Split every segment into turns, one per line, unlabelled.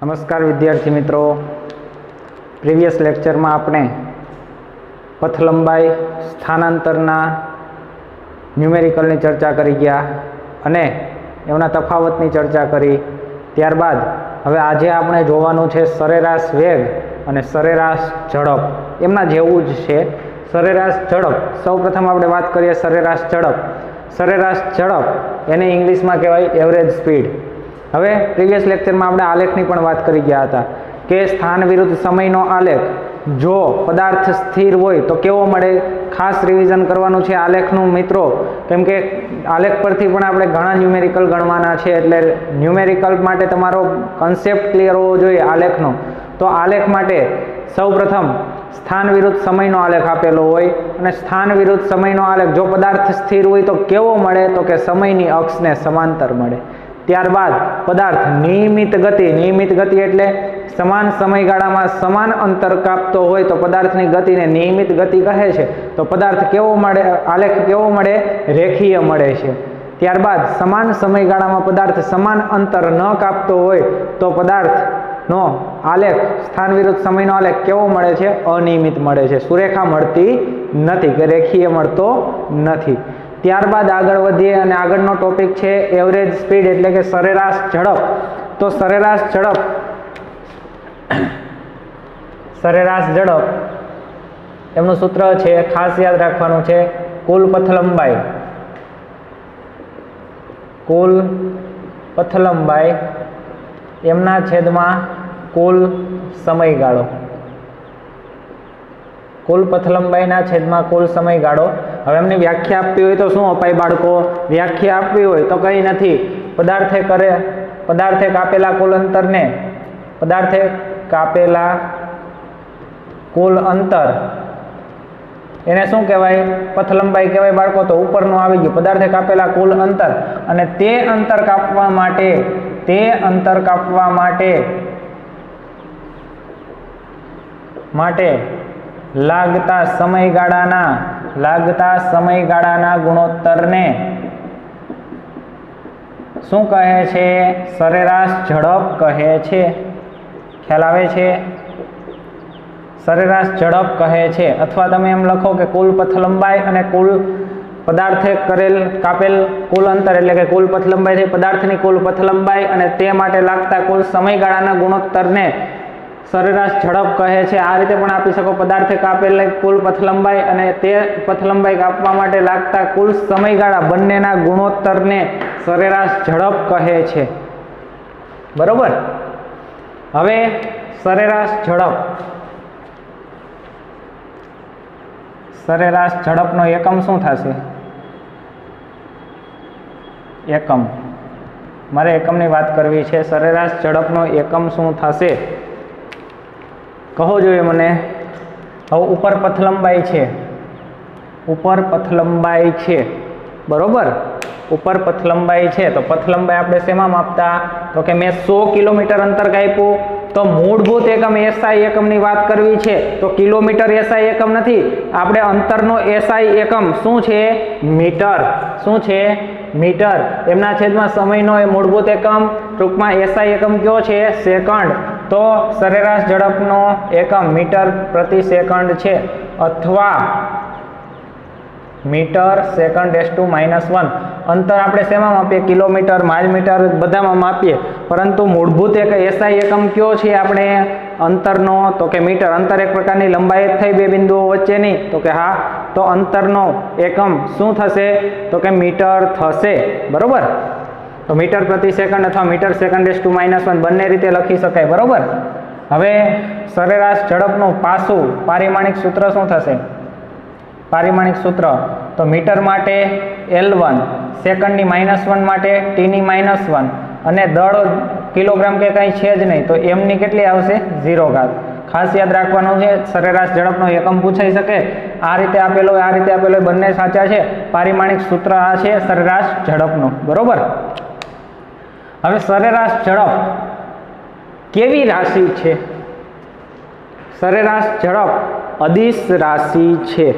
નમસ્કાર વિદ્યાર્થી મિત્રો, પ્રીવિયસ લેક્ચરમાં આપણે પથ લંબાઈ સ્થાનાંતરના ન્યુમેરિકલની ચર્ચા કરી ગયા અને એમના તફાવતની ચર્ચા કરી. ત્યારબાદ હવે આજે આપણે જોવાનું છે સરેરાશ વેગ અને સરેરાશ ઝડપ. એમના જેવું જ છે સરેરાશ ઝડપ. સૌપ્રથમ આપણે વાત કરીએ સરેરાશ ઝડપ. સરેરાશ ઝડપ એને ઇંગ્લિશમાં કહેવાય એવરેજ સ્પીડ. હવે પ્રીવિયસ લેક્ચરમાં આપણે આલેખની પણ વાત કરી ગયા હતા કે સ્થાન વિરુદ્ધ સમયનો આલેખ જો પદાર્થ સ્થિર હોય તો કેવો મળે. ખાસ રિવિઝન કરવાનું છે આલેખનું મિત્રો, કેમ કે આલેખ પરથી પણ આપણે ઘણા ન્યુમેરિકલ ગણવાના છે. એટલે ન્યુમેરિકલ માટે તમારો કન્સેપ્ટ ક્લિયર હોવો જોઈએ આલેખનો. તો આલેખ માટે સૌપ્રથમ સ્થાન વિરુદ્ધ સમયનો આલેખ આપેલો હોય અને સ્થાન વિરુદ્ધ સમયનો આલેખ જો પદાર્થ સ્થિર હોય તો કેવો મળે, તો કે સમયની અક્ષને સમાંતર મળે. ત્યારબાદ પદાર્થ નિયમિત ગતિ એટલે સમાન સમયગાળામાં સમાન અંતર કાપતો હોય તો પદાર્થની ગતિને નિયમિત ગતિ કહે છે. તો પદાર્થ કેવો મળે, આલેખ કેવો મળે, રેખીય મળે છે. ત્યારબાદ સમાન સમયગાળામાં પદાર્થ સમાન અંતર ન કાપતો હોય તો પદાર્થનો આલેખ સ્થાન વિરુદ્ધ સમયનો આલેખ કેવો મળે છે, અનિયમિત મળે છે. સુરેખા મળતી નથી કે રેખીય મળતો નથી. ત્યારબાદ આગળ વધીએ અને આગળનો ટોપિક છે એવરેજ સ્પીડ એટલે કે સરેરાશ ઝડપ. તો સરેરાશ ઝડપ એમનું સૂત્ર છે, ખાસ યાદ રાખવાનું છે, કુલ પથ લંબાઈ એમના છેદમાં કુલ સમયગાળો. કુલ પથ લંબાઈના છેદમાં કુલ સમયગાળો. હવે એમની વ્યાખ્યા આપવી હોય તો શું અપાય બાળકો? વ્યાખ્યા આપવી હોય તો કંઈ નથી, પદાર્થે કાપેલા કુલ અંતર એને શું કહેવાય? પથ લંબાઈ કહેવાય બાળકો. તો ઉપરનું આવી ગયું, પદાર્થે કાપેલા કુલ અંતર અને તે અંતર કાપવા માટે લાગતા સમયગાળાના ગુણોત્તરને શું કહે છે? સરેરાશ ઝડપ કહે છે. ખ્યાલ આવે છે? સરેરાશ ઝડપ કહે છે. અથવા તમે એમ લખો કે કુલ પથ લંબાઈ અને કુલ પદાર્થે કાપેલ કુલ અંતર એટલે કે કુલ પથ લંબાઈ થઈ પદાર્થની કુલ પથ લંબાઈ અને તે માટે લાગતા કુલ સમયગાળાના ગુણોત્તરને સરેરાશ ઝડપ કહે છે. આ રીતે પણ આપી શકો, પદાર્થે કાપેલ કુલ પથ લંબાઈ અને તે પથ લંબાઈ કાપવા માટે લાગતા કુલ સમયગાળા બંનેના ગુણોત્તરને સરેરાશ ઝડપ કહે છે. બરોબર. હવે સરેરાશ ઝડપનો એકમ શું થશે? એકમ, મારે એકમની વાત કરવી છે. સરેરાશ ઝડપનો એકમ શું થશે કહો જોઈએ મને. હવે ઉપર પથ લંબાઈ છે બરોબર. ઉપર પથ લંબાઈ છે તો પથ લંબાઈ આપણે શેમાં માપતા? તો કે મેં 100 કિલોમીટર અંતર કાપ્યું તો મૂળભૂત એકમ એસઆઈ એકમની વાત કરવી છે તો કિલોમીટર એસઆઈ એકમ નથી, આપણે અંતરનો એસઆઈ એકમ શું છે? મીટર. શું છે? મીટર. એમના છેદમાં સમયનો એ મૂળભૂત એકમ, ટૂંકમાં એસઆઈ એકમ કયો છે? સેકન્ડ. તો સરેરાશ ઝડપનો એકમ મીટર પ્રતિ સેકન્ડ છે અથવા મીટર સેકન્ડ -1. અંતર આપણે શેમાં માપીએ? કિલોમીટર, માઇલ, મીટર બધામાં માપીએ, પરંતુ મૂળભૂત એક એસઆઈ એકમ કયો છે આપણે અંતરનો? તો કે મીટર. અંતર એક પ્રકારની લંબાઈ થઈ બે બિંદુઓ વચ્ચેની, તો કે હા. તો અંતરનો એકમ શું થશે? તો કે મીટર થશે. બરોબર. તો મીટર પ્રતિ સેકન્ડ અથવા મીટર સેકન્ડ -1 બંને રીતે લખી શકાય. બરોબર. હવે સરેરાશ ઝડપનું પાસું પારિમાણિક સૂત્ર શું થશે? પારિમાણિક સૂત્ર તો મીટર માટે L1, સેકન્ડની -1 માટે T-ની -1 અને દળ કિલોગ્રામ કે કંઈ છે જ નહીં તો એમની કેટલી આવશે? 0 ખાસ યાદ રાખવાનું છે. સરેરાશ ઝડપનો એકમ પૂછાઈ શકે. આ રીતે આપેલો હોય, આ રીતે આપેલો હોય, બંને સાચા છે. પારિમાણિક સૂત્ર આ છે સરેરાશ ઝડપનું. બરોબર. હવે સરેરાશ ઝડપ કેવી રાશિ છે? સરેરાશ ઝડપ અદિશ રાશિ છે.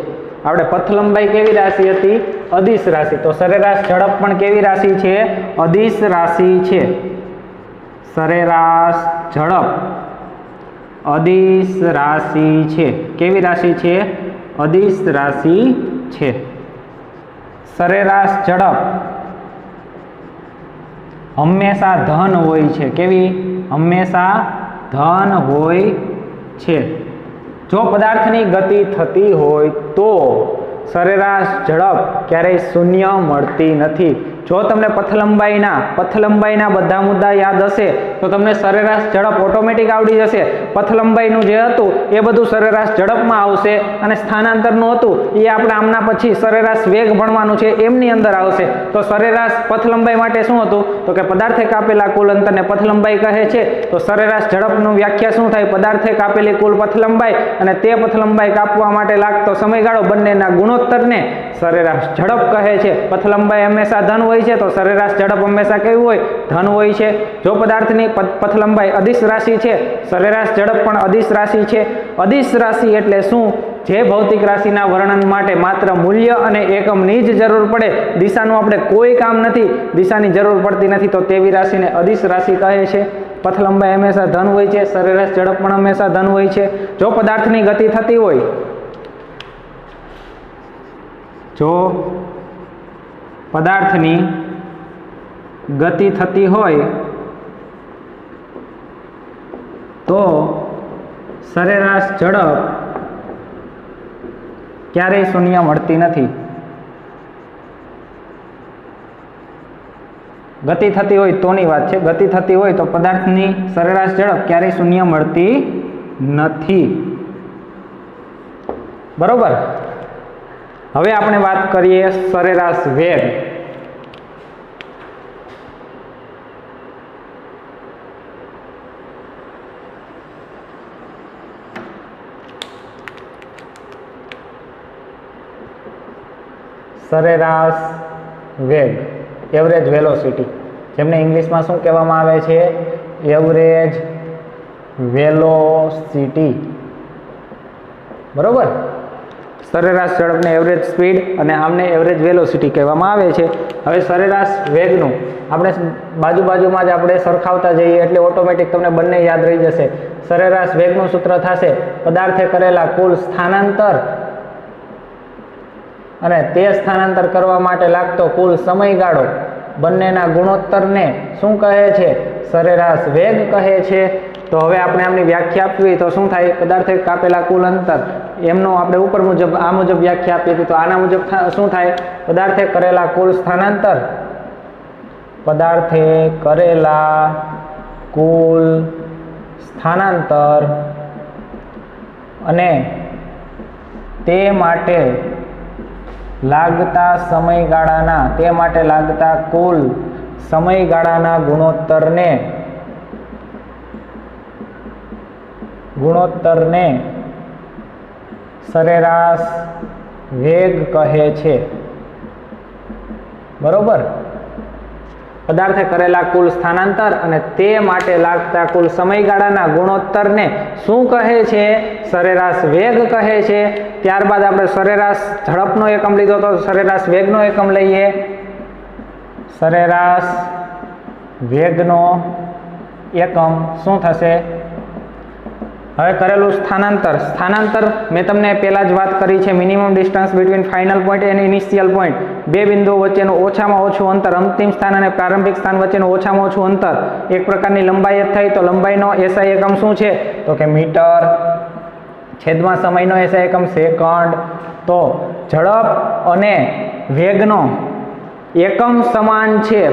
આપણે પથ લંબાઈ કેવી રાશિ હતી? અદિશ રાશિ. તો સરેરાશ ઝડપ પણ કેવી રાશિ છે? અદિશ રાશિ છે. સરેરાશ ઝડપ અદિશ રાશિ છે. કેવી રાશિ છે? અદિશ રાશિ છે. સરેરાશ ઝડપ હંમેશા ધન હોય છે. કેવી? હંમેશા ધન હોય છે. જો પદાર્થની ગતિ થતી હોય તો સરેરાશ ઝડપ ક્યારેય શૂન્ય મળતી નથી. જો તમને પથલંબાઈના બધા મુદ્દા યાદ હશે તો તમને સરેરાશ ઝડપ ઓટોમેટિક આવડી જશે. પથલંબાઈનું જે હતું એ બધું સરેરાશ ઝડપમાં આવશે અને સ્થાનાંતરનું હતું એ આપણે આમના પછી સરેરાશ વેગ ભણવાનું છે એમની અંદર આવશે. તો સરેરાશ પથલંબાઈ માટે શું હતું? તો કે પદાર્થે કાપેલા કુલ અંતરને પથલંબાઈ કહે છે. તો સરેરાશ ઝડપનું વ્યાખ્યા શું થાય? પદાર્થે કાપેલી કુલ પથલંબાઈ અને તે પથલંબાઈ કાપવા માટે લાગતો સમયગાળો બંનેના ગુણોત્તરને સરેરાશ ઝડપ કહે છે. પથલંબાઈ હંમેશા ધન હોય છે તો સરેરાશ ઝડપ હંમેશા કેવી હોય? ધન હોય છે. જો પદાર્થની પથલંબાઈ અદિશ રાશિ છે, સરેરાશ ઝડપ પણ અદિશ રાશિ છે. અદિશ રાશિ એટલે શું? જે ભૌતિક રાશિના વર્ણન માટે માત્ર મૂલ્ય અને એકમની જ જરૂર પડે, દિશાનું આપણે કોઈ કામ નથી, દિશાની જરૂર પડતી નથી, તો તેવી રાશિને અદિશ રાશિ કહે છે. પથલંબાઈ હંમેશા ધન હોય છે, સરેરાશ ઝડપ પણ હંમેશા ધન હોય છે. જો પદાર્થની ગતિ થતી હોય, જો પદાર્થની ગતિ થતી હોય તો સરેરાશ ઝડપ ક્યારેય શૂન્ય મળતી નથી. ગતિ થતી હોય તોની વાત છે. ગતિ થતી હોય તો પદાર્થની સરેરાશ ઝડપ ક્યારેય શૂન્ય મળતી નથી. બરોબર. હવે આપણે વાત કરીએ સરેરાશ વેગ. સરેરાશ વેગ, એવરેજ વેલોસિટી, જેમને ઇંગ્લિશમાં શું કહેવામાં આવે છે? Average velocity. બરોબર. સરેરાશ ઝડપને એવરેજ સ્પીડ અને આમને એવરેજ વેલોસિટી કહેવામાં આવે છે. હવે સરેરાશ વેગનું આપણે બાજુમાં જ આપણે સરખાવતા જઈએ એટલે ઓટોમેટિક તમને બંને યાદ રહી જશે. સરેરાશ વેગનું સૂત્ર થશે પદાર્થે કરેલા કુલ સ્થાનાંતર અને તે સ્થાનાંતર કરવા માટે લાગતો કુલ સમયગાળો બંનેના ગુણોત્તરને શું કહે છે? સરેરાશ વેગ કહે છે. તો હવે આપણે આમની વ્યાખ્યા આપવી તો શું થાય? પદાર્થે કાપેલા કુલ અંતર એમનો આપણે ઉપર મુજબ આ મુજબ વ્યાખ્યા આપી હતી તો આના મુજબ શું થાય? પદાર્થે કરેલા કુલ સ્થાનાંતર, પદાર્થે કરેલા કુલ સ્થાનાંતર અને તે માટે લાગતા કુલ સમયગાળાના ગુણોત્તરને સરેરાશ વેગ કહે છે. બરોબર. પદાર્થે કરેલા કુલ સ્થાનાંતર અને તે માટે લાગતા કુલ સમયગાળાના ગુણોત્તરને શું કહે છે? સરેરાશ વેગ કહે છે. ત્યારબાદ આપણે સરેરાશ ઝડપનો એકમ લીધો તો સરેરાશ વેગનો એકમ લઈએ. સરેરાશ વેગનો એકમ શું થશે? હવે કરેલું સ્થાનાંતર મેં તમને પહેલા જ વાત કરી છે. Minimum distance between final point and initial point, બે બિંદુઓ વચ્ચેનું ઓછામાં ઓછું અંતર, અંતિમ સ્થાન અને પ્રારંભિક સ્થાન વચ્ચેનું ઓછામાં ઓછું અંતર એક પ્રકારની લંબાઈ જ થઈ. તો લંબાઈનો એસઆઈ એકમ શું છે? તો કે મીટર. છેદમાં સમયનો એસઆઈ એકમ સેકન્ડ. તો ઝડપ અને વેગનો એકમ સમાન છે,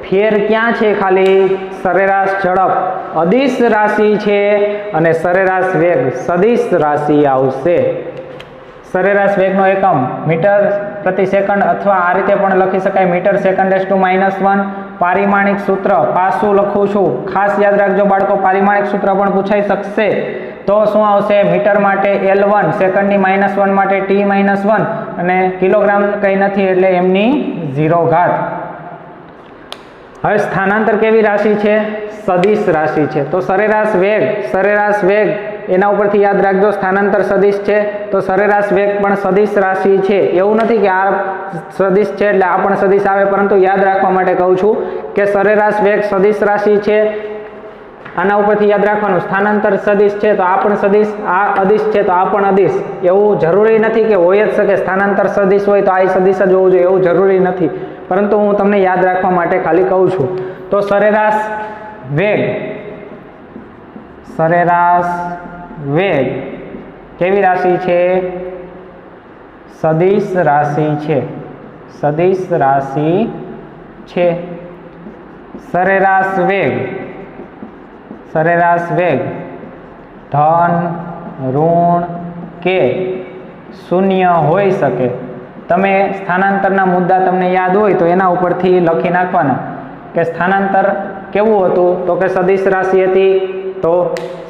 ફેર ક્યાં છે? ખાલી સરેરાશ ઝડપ અદિશ રાશિ છે અને સરેરાશ વેગ સદિશ રાશિ આવશે. સરેરાશ વેગનો એકમ મીટર પ્રતિ સેકન્ડ અથવા આ રીતે પણ લખી શકાય મીટર સેકન્ડ -1. પારિમાણિક સૂત્ર પાછું લખું છું, ખાસ યાદ રાખજો બાળકો, પારિમાણિક સૂત્ર પણ પૂછાઈ શકશે. તો શું આવશે? મીટર માટે L1, સેકન્ડની -1 માટે T-1 અને કિલોગ્રામ કંઈ નથી એટલે એમની 0 ઘાત. હવે સ્થાનાંતર કેવી રાશિ છે? સદિશ રાશિ છે. તો સરેરાશ વેગ એના ઉપરથી યાદ રાખજો, સ્થાનાંતર સદિશ છે તો સરેરાશ વેગ પણ સદિશ રાશિ છે. એવું નથી કે આ સદિશ છે એટલે આ પણ સદિશ આવે, પરંતુ યાદ રાખવા માટે કહું છું કે સરેરાશ વેગ સદિશ રાશિ છે. આના ઉપરથી યાદ રાખવાનું સ્થાનાંતર સદિશ છે તો આ પણ સદિશ, આ અદિશ છે તો આ પણ અદિશ. એવું જરૂરી નથી કે હોય જ શકે સ્થાનાંતર સદિશ હોય તો આ સદિશ જ હોવું જોઈએ, એવું જરૂરી નથી, પરંતુ હું તમને યાદ રાખવા માટે ખાલી કહું છું. તો સરેરાશ વેગ, સરેરાશ વેગ કેવી રાશિ છે? સદિશ રાશિ છે, સદિશ રાશિ છે. સરેરાશ વેગ, સરેરાશ વેગ ધન, ઋણ કે શૂન્ય હોઈ શકે. તમે સ્થાનાંતરના મુદ્દા તમને યાદ હોય તો એના ઉપરથી લખી નાખવાના કે સ્થાનાંતર કેવું હતું, તો કે સદિશ રાશિ હતી, તો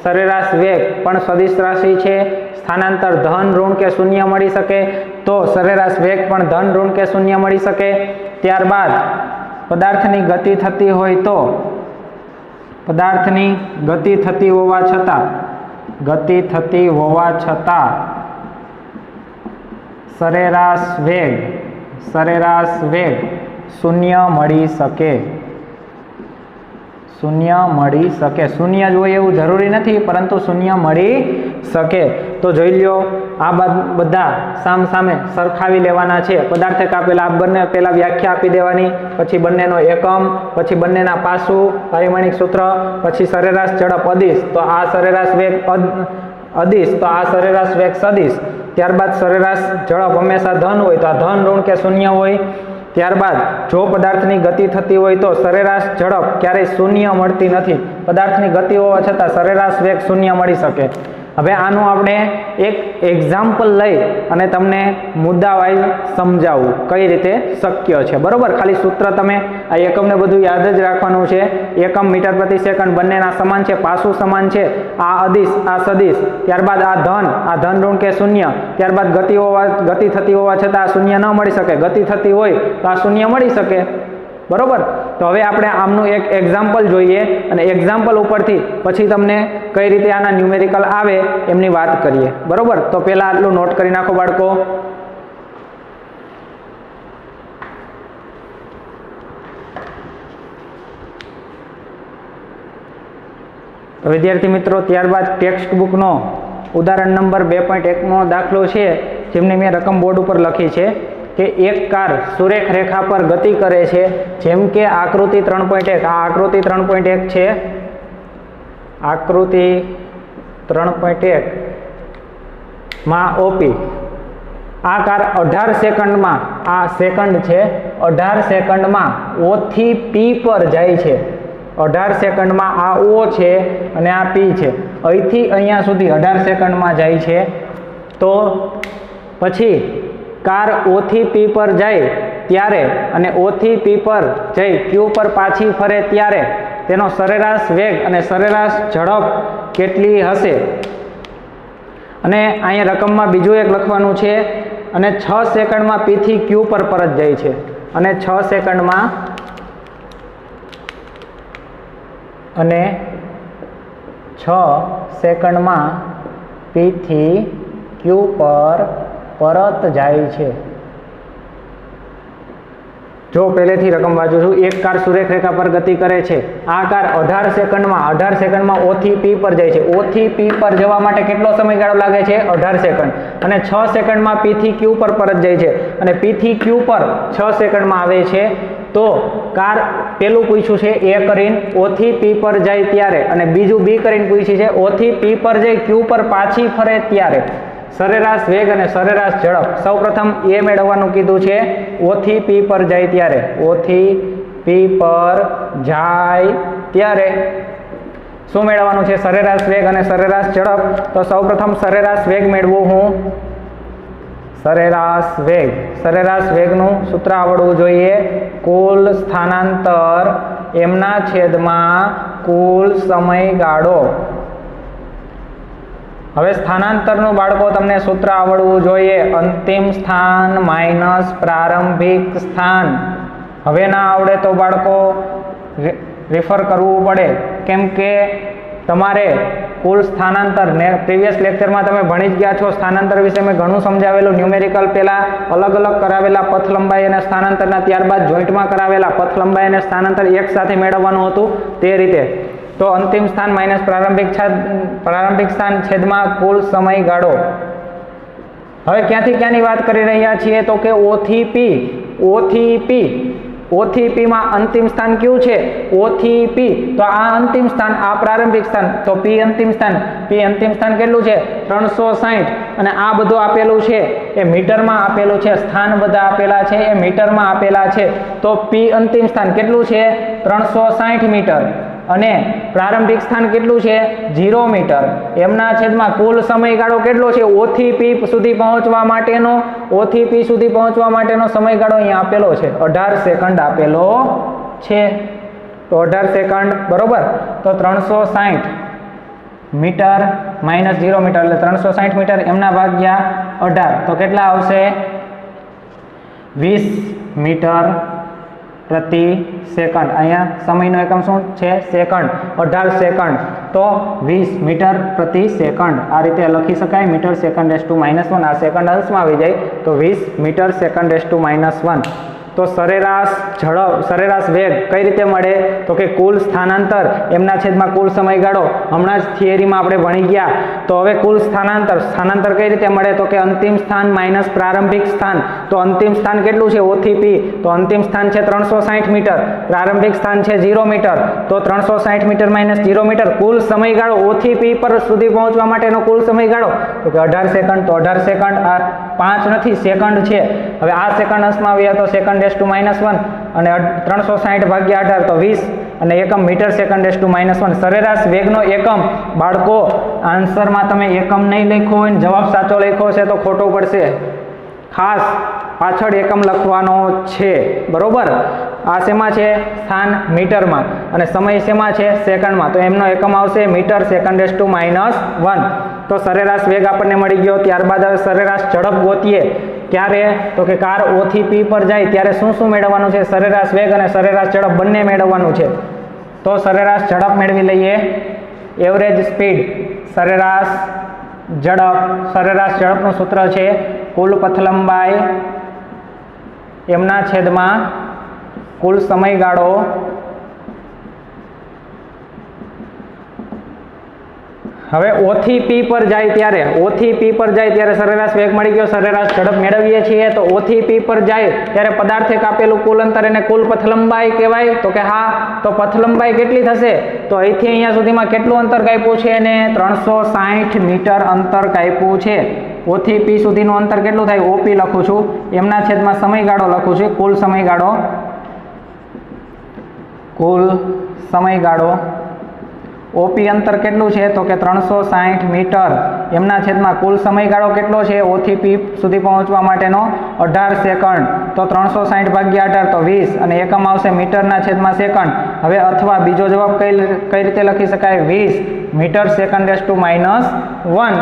સરેરાશ વેગ પણ સદિશ રાશિ છે. સ્થાનાંતર ધન, ઋણ કે શૂન્ય મળી શકે તો સરેરાશ વેગ પણ ધન, ઋણ કે શૂન્ય મળી શકે. ત્યારબાદ પદાર્થની ગતિ થતી હોય તો પદાર્થની ગતિ થતી હોવા છતાં, ગતિ થતી હોવા છતાં સરેરાશ વેગ, સરેરાશ વેગ શૂન્ય મળી શકે, શૂન્ય મળી શકે. શૂન્ય જ હોય એવું જરૂરી નથી, પરંતુ શૂન્ય મળી શકે. તો જોઈ લ્યો, આ બધા સામ સામે સરખાવી લેવાના છે. પદાર્થક આપેલા આ બંને પહેલા વ્યાખ્યા આપી દેવાની, પછી બંનેનો એકમ, પછી બંનેના પાસું, પારિમાણિક સૂત્ર, પછી સરેરાશ ઝડપ અદિશ, તો આ સરેરાશ વેગ અદિશ, તો આ સરેરાશ વેગ સદિશ. ત્યારબાદ સરેરાશ ઝડપ હંમેશા ધન હોય તો આ ધન, ઋણ કે શૂન્ય હોય. ત્યારબાદ જો પદાર્થની ગતિ થતી હોય તો સરેરાશ ઝડપ ક્યારેય શૂન્ય મળતી નથી. પદાર્થની ગતિ હોવા છતાં સરેરાશ વેગ શૂન્ય મળી શકે. હવે આનું આપણે એક એક્ઝામ્પલ લઈ અને તમને મુદ્દાવાઇઝ સમજાવું કઈ રીતે શક્ય છે, બરોબર? ખાલી સૂત્ર તમે આ એકમને બધું યાદ જ રાખવાનું છે. એકમ મીટર પ્રતિ સેકન્ડ બંનેના સમાન છે, પાસું સમાન છે, આ અદિશ, આ સદિશ. ત્યારબાદ આ ધન, ઋણ કે શૂન્ય. ત્યારબાદ ગતિ થતી હોવા છતાં આ શૂન્ય ન મળી શકે, ગતિ થતી હોય તો આ શૂન્ય મળી શકે, બરોબર? તો હવે આપણે આમનું એક એક્ઝામ્પલ જોઈએ અને એક્ઝામ્પલ ઉપરથી પછી તમને કઈ રીતે આના ન્યુમેરિકલ આવે એમની વાત કરીએ, બરોબર? તો પહેલા આટલું નોટ કરી નાખો બાળકો. તો વિદ્યાર્થી મિત્રો, ત્યારબાદ ટેક્સ્ટ બુકનો ઉદાહરણ નંબર 2.1નો દાખલો છે, જેમની મેં રકમ બોર્ડ ઉપર લખી છે કે એક કાર સુરેખ રેખા પર ગતિ કરે છે, જેમ કે આકૃતિ 3.1. આ આકૃતિ 3.1 છે, આકૃતિ 3.1 માં ઓપી. આ કાર 18 સેકન્ડમાં, આ સેકન્ડ છે, 18 સેકન્ડમાં O થી P પર જાય છે. 18 સેકન્ડમાં આ O છે અને આ P છે. અહીંથી અહીંયા સુધી 18 સેકન્ડમાં જાય છે. તો પછી કાર O થી P પર જાય ત્યારે અને O થી P પર જઈ Q પર પાછી ફરે ત્યારે તેનો સરેરાશ વેગ અને સરેરાશ ઝડપ કેટલી હશે? અને અહીંયા રકમમાં બીજું એક લખવાનું છે. અને 6 સેકન્ડમાં P થી Q પર પરત જાય છે અને 6 સેકન્ડમાં અને 6 સેકન્ડમાં P થી Q પર પરત જાય છે. જો પહેલેથી રકમ વાંચું છું. એક કાર સુરેખ રેખા પર ગતિ કરે છે. આ કાર 18 સેકન્ડમાં O થી P પર જાય છે. O થી P પર જવા માટે કેટલો સમયગાળો લાગે છે? 18 સેકન્ડ. અને 6 સેકન્ડમાં P થી Q પર પરત જાય છે અને P થી Q પર 6 સેકન્ડમાં આવે છે. તો કાર પેલું પૂછ્યું છે A કરીને O થી P પર જાય ત્યારે, અને બીજું B કરીને પૂછ્યું છે O થી P પર જાય Q પર પાછી ફરે ત્યારે સરેરાશ વેગ અને સરેરાશ ઝડપ. સૌપ્રથમ એ મેળવવાનું કીધું છે O થી P પર જાય ત્યારે. O થી P પર જાય ત્યારે શું મેળવવાનું છે? સરેરાશ વેગ અને સરેરાશ ઝડપ. તો સૌપ્રથમ સરેરાશ વેગ મેળવું હું. સરેરાશ વેગ, સરેરાશ વેગનું સૂત્ર આવડવું જોઈએ. કુલ સ્થાનાંતર એમના છેદમાં કુલ સમયગાળો. હવે સ્થાનાંતરનું બાળકો તમને સૂત્ર આવડવું જોઈએ. અંતિમ સ્થાન માઇનસ પ્રારંભિક સ્થાન. હવે ના આવડે તો બાળકો રેફર કરવું પડે, કેમ કે તમારે કુલ સ્થાનાંતર ને પ્રીવિયસ લેક્ચરમાં તમે ભણી જ ગયા છો. સ્થાનાંતર વિશે મેં ઘણું સમજાવેલું. ન્યુમેરિકલ પહેલા અલગ અલગ કરાવેલા પથ લંબાઈ અને સ્થાનાંતરના, ત્યારબાદ જોઈન્ટમાં કરાવેલા પથ લંબાઈ અને સ્થાનાંતર એક સાથે મેળવવાનું હતું તે રીતે. તો અંતિમ સ્થાન માઇનસ પ્રારંભિક સ્થાન છેદમાં કુલ સમયગાળો. હવે ક્યાંથી ક્યાંની વાત કરી રહ્યા છીએ તો કે O થી P માં અંતિમ સ્થાન કયું છે? O થી P. તો આ અંતિમ સ્થાન, આ પ્રારંભિક સ્થાન, તો P અંતિમ સ્થાન કેટલું છે? 360. અને આ બધું આપેલું છે એ મીટરમાં આપેલું છે, સ્થાન બધા આપેલા છે એ મીટરમાં આપેલા છે. તો P અંતિમ સ્થાન કેટલું છે? 360 મીટર. અને પ્રારંભિક સ્થાન કેટલું છે? 0 મીટર. એમના છેદમાં કુલ સમયગાળો કેટલો છે? O થી P સુધી પહોંચવા માટેનો સમયગાળો અહીંયા આપેલો છે, 18 સેકન્ડ આપેલો છે. તો 18 સેકન્ડ, બરોબર. તો 360 મીટર માઇનસ 0 મીટર એટલે 360 મીટર, એમના ભાગ્યા 18. તો કેટલા આવશે? 20 મીટર પ્રતિ સેકન્ડ. અહીંયા સમયનો એકમ શું છે? સેકન્ડ. 18 સેકન્ડ તો 20 મીટર પ્રતિ સેકન્ડ. આ રીતે લખી શકાય, મીટર સેકન્ડ રેઝ ટુ -1. આ સેકન્ડ અંશમાં આવી જાય તો 20 મીટર સેકન્ડ રેઝ ટુ -1. તો સરેરાશ વેગ કઈ રીતે મળે? તો કે કુલ સ્થાનાંતર એમના છેદમાં કુલ સમયગાળો. હમણાં જ થિયરીમાં આપણે ભણી ગયા. તો હવે કુલ સ્થાનાંતર કઈ રીતે મળે? તો કે અંતિમ સ્થાન માઇનસ પ્રારંભિક સ્થાન. તો અંતિમ સ્થાન કેટલું છે? O થી P. તો અંતિમ સ્થાન છે 360 મીટર, પ્રારંભિક સ્થાન છે 0 મીટર. તો 360 મીટર માઇનસ 0 મીટર, કુલ સમયગાળો O થી P પર સુધી પહોંચવા માટેનો કુલ સમયગાળો તો કે 18 સેકન્ડ. તો 18 સેકન્ડ, આ 5 નથી, સેકન્ડ છે. હવે આ સેકન્ડ અંશમાં આવ્યા તો સેકન્ડ રેઝ ટુ -1 અને 360 ભાગ્યા 18 તો 20 અને એકમ મીટર સેકન્ડ રેઝ ટુ -1. સરેરાશ વેગનો એકમ, બાળકો આન્સરમાં તમે એકમ નહીં લખ્યો હોય ને જવાબ સાચો લખ્યો છે તો ખોટો પડશે. ખાસ પાછળ એકમ લખવાનો છે, બરોબર. આ શેમાં છે? સ્થાન મીટરમાં, અને સમય શેમાં છે? સેકન્ડમાં. તો એમનો એકમ આવશે મીટર સેકન્ડ રેઝ ટુ -1. તો સરેરાશ વેગ આપણને મળી ગયો. ત્યારબાદ હવે સરેરાશ ઝડપ ગોતીએ. ક્યારે? તો કે કાર O થી P પર જાય ત્યારે શું મેળવવાનું છે? સરેરાશ વેગ અને સરેરાશ ઝડપ બંને મેળવવાનું છે. તો સરેરાશ ઝડપ મેળવી લઈએ. એવરેજ સ્પીડ, સરેરાશ ઝડપનું સૂત્ર છે કુલ પથલંબાઈ એમના છેદમાં કુલ સમયગાળો. હવે O થી P પર જાય ત્યારે સરેરાશ વેગ મળી ગયો, સરેરાશ ઝડપ મેળવીએ છીએ. તો O થી P પર જાય ત્યારે પદાર્થે કાપેલું કુલ અંતર એને કુલ પથલંબાઈ કહેવાય. તો કે હા, તો પથલંબાઈ કેટલી થશે? તો અહીંથી અહીંયા સુધીમાં કેટલું અંતર કાપ્યું છે? એને 360 મીટર અંતર કાપ્યું છે. O થી P સુધીનું અંતર કેટલું થાય? OP લખું છું, એમના છેદમાં સમયગાળો લખું છું, કુલ સમયગાળો. OP અંતર કેટલું છે? તો કે 360 મીટર. એમના છેદમાં કુલ સમયગાળો કેટલો છે? O થી P સુધી પહોંચવા માટેનો 18 સેકન્ડ. તો 360 ભાગ્યા 18 તો 20 અને એકમ આવશે મીટરના છેદમાં સેકન્ડ. હવે અથવા બીજો જવાબ કઈ રીતે લખી શકાય? 20 મીટર સેકન્ડ રેઝ ટુ -1.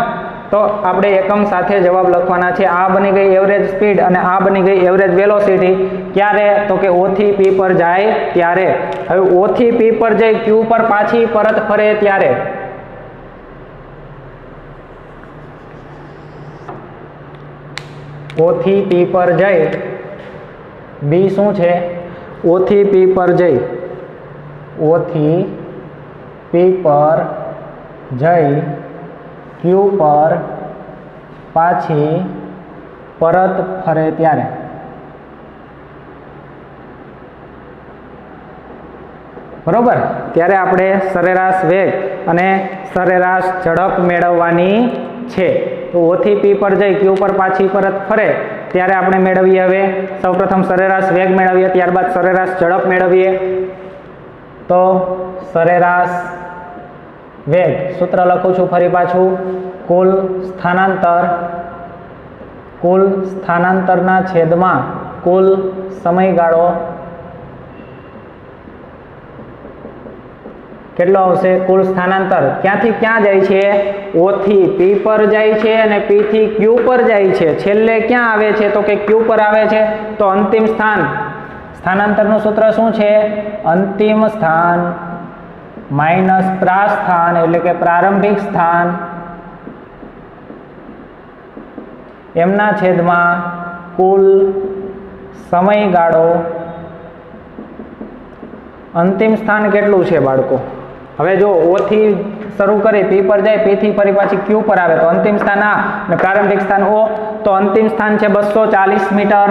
તો આપણે એકમ સાથે જવાબ લખવાના છે. આ બની ગઈ એવરેજ સ્પીડ અને આ બની ગઈ એવરેજ વેલોસિટી. ક્યારે? તો કે O થી P પર જાય ત્યારે. હવે O થી P પર જઈ Q પર પાછી પરત ફરે ત્યારે. O થી P પર જઈ, B શું છે? O થી P પર જઈ Q પર પાછી પરત ફરે ત્યારે. બરોબર. ત્યારે આપણે સરેરાશ વેગ અને સરેરાશ ઝડપ મેળવવાની છે. તો O થી P પર જઈ Q પર પાછી પરત ફરે ત્યારે આપણે મેળવીએ. હવે સૌપ્રથમ સરેરાશ વેગ મેળવીએ, ત્યારબાદ સરેરાશ ઝડપ મેળવીએ. તો સરેરાશ વેગ સૂત્ર લખું છું ફરી પાછું, કુલ સ્થાનાંતરના છેદમાં કુલ સમયગાળો કેટલો આવશે? કુલ સ્થાનાંતર ક્યાંથી ક્યાં જાય છે? O થી P પર જાય છે અને P થી Q પર જાય છે. છેલ્લે ક્યાં આવે છે? તો કે Q પર આવે છે. તો અંતિમ સ્થાનાંતરનું સૂત્ર શું છે? અંતિમ સ્થાન માઇનસ પ્રાસ્થાન એટલે કે પ્રારંભિક સ્થાન એમના છેદમાં કુલ સમયગાળો. અંતિમ સ્થાન કેટલું છે બાળકો? હવે જો O થી શરૂ કરી P પર જાય, P થી ફરી પાછી Q પર આવે તો અંતિમ સ્થાન આ અને પ્રારંભિક સ્થાન O. તો અંતિમ સ્થાન છે 240 મીટર,